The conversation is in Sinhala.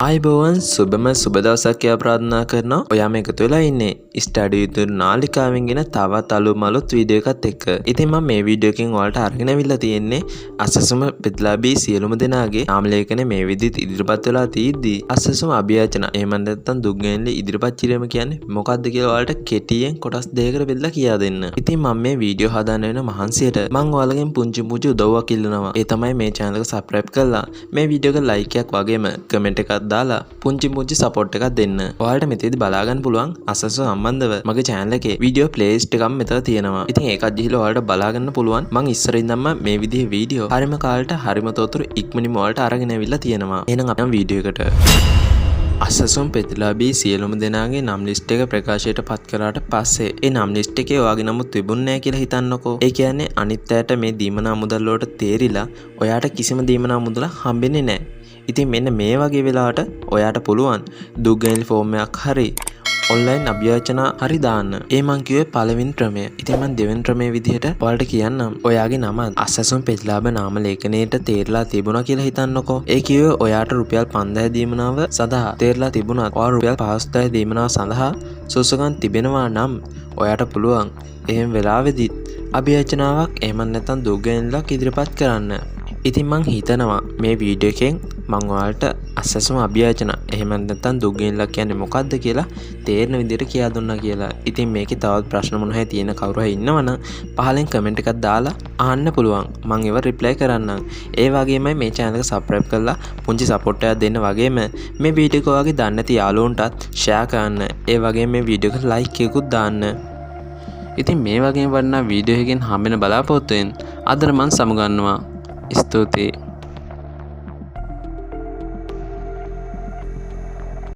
ආයිබෝවන් සුබම සුබ දවසක් කියලා ප්‍රාර්ථනා කරනවා. ඔයාම එකතු වෙලා ඉන්නේ ස්ටඩි යුතුරු නාලිකාවෙන් ගෙන තවත් අලුත් මලුත් වීඩියෝ එකත් එක්ක. ඉතින් මම මේ වීඩියෝ එකෙන් ඔයාලට අරගෙන අවිල්ලා තියෙන්නේ අසසුම ප්‍රතිලාභී සියලුම දෙනාගේ නාම ලේඛන මේ විදිහට ඉදිරිපත් වෙලා තියෙද්දි අසසුම අභියාචන එහෙම නැත්නම් දුක් ගැනලි ඉදිරිපත් කිරීම කියන්නේ මොකක්ද කියලා ඔයාලට කෙටියෙන් කොටස් දෙකකට බෙදලා කියා දෙන්න. ඉතින් මම මේ වීඩියෝ හදාන්න වෙන මහන්සියට මම ඔයාලගෙන් පුංචි උදව්වක් ඉල්ලනවා. ඒ තමයි මේ channel එක subscribe කරලා මේ වීඩියෝ එක like එකක් වගේම comment එකක් දාලා පුංචි සපෝට් එකක් දෙන්න. ඔයාලට මෙතෙදි බලා ගන්න පුළුවන් අසස සම්බන්ධව මගේ channel එකේ වීඩියෝ playlist එකක් මෙතන තියෙනවා. ඉතින් ඒකත් ගිහිල්ලා ඔයාලට බලා ගන්න පුළුවන්. මම ඉස්සරින් ඉඳන්ම මේ විදිහේ වීඩියෝ හරිම කාලට හරිම තොරතුරු ඉක්මනින්ම ඔයාලට අරගෙන අවිල්ලා තියෙනවා. එහෙනම් අපි වීඩියෝ එකට අසසුම් ප්‍රතිලාභී සියලුම දෙනාගේ නම් ලිස්ට් එක ප්‍රකාශයට පත් කරාට පස්සේ ඒ නම් ලිස්ට් එකේ ඔයාගේ නම තිබුණේ නැහැ කියලා හිතන්නකෝ. ඒ කියන්නේ අනිත් අයට මේ දීමනා මුදල් වලට තේරිලා ඔයාට කිසිම දීමනා මුදලක් හම්බෙන්නේ නැහැ. ඉතින් මෙන්න මේ වගේ වෙලාවට ඔයාට පුළුවන් දුක් ගැනලි ෆෝම් එකක් හරි ඔන්ලයින් අභියාචනා හරි දාන්න. ඒ මං කිව්වේ පළවෙනි ක්‍රමය. ඉතින් මං දෙවෙනි ක්‍රමයේ විදිහට ඔයාලට කියන්නම්. ඔයාගේ නම අසසුම් ප්‍රතිලාභ නාම ලේඛනයේට තේරලා තිබුණා කියලා හිතන්නකෝ. ඒ කිව්වේ ඔයාට රුපියල් 5000 දීමනාව සඳහා තේරලා තිබුණා. ඔයා රුපියල් 5000 දීමනාව සඳහා සුසුකම් තිබෙනවා නම් ඔයාට පුළුවන් එහෙම වෙලාවෙදිත් අභියාචනාවක් එහෙම නැත්නම් දුක් ගැනලක් ඉදිරිපත් කරන්න. ඉතින් මං හිතනවා මේ වීඩියෝ එකෙන් මං ඔයාලට අසසුම අභියාචන එහෙම නැත්නම් දුක් ගැනලක් කියන්නේ මොකක්ද කියලා තේරෙන විදිහට කියා දුන්නා කියලා. ඉතින් මේකේ තවත් ප්‍රශ්න මොන හරි තියෙන කවුරු හරි ඉන්නවනම් පහලින් කමෙන්ට් එකක් දාලා අහන්න පුළුවන්. මං ඒව රිප්ලයි කරන්නම්. ඒ වගේමයි මේ channel එක subscribe කරලා පුංචි support එකක් දෙන්න වගේම මේ වීඩියෝ එක ඔයාගේ දන්නේ නැති යාළුවන්ටත් share කරන්න. ඒ වගේම මේ වීඩියෝ එකට like එකකුත් දාන්න. ඉතින් මේ වගේම වටිනා වීඩියෝ එකකින් හම්බෙන බලාපොරොත්තුෙන් අද මං සමුගන්නවා. ස්තුතියි.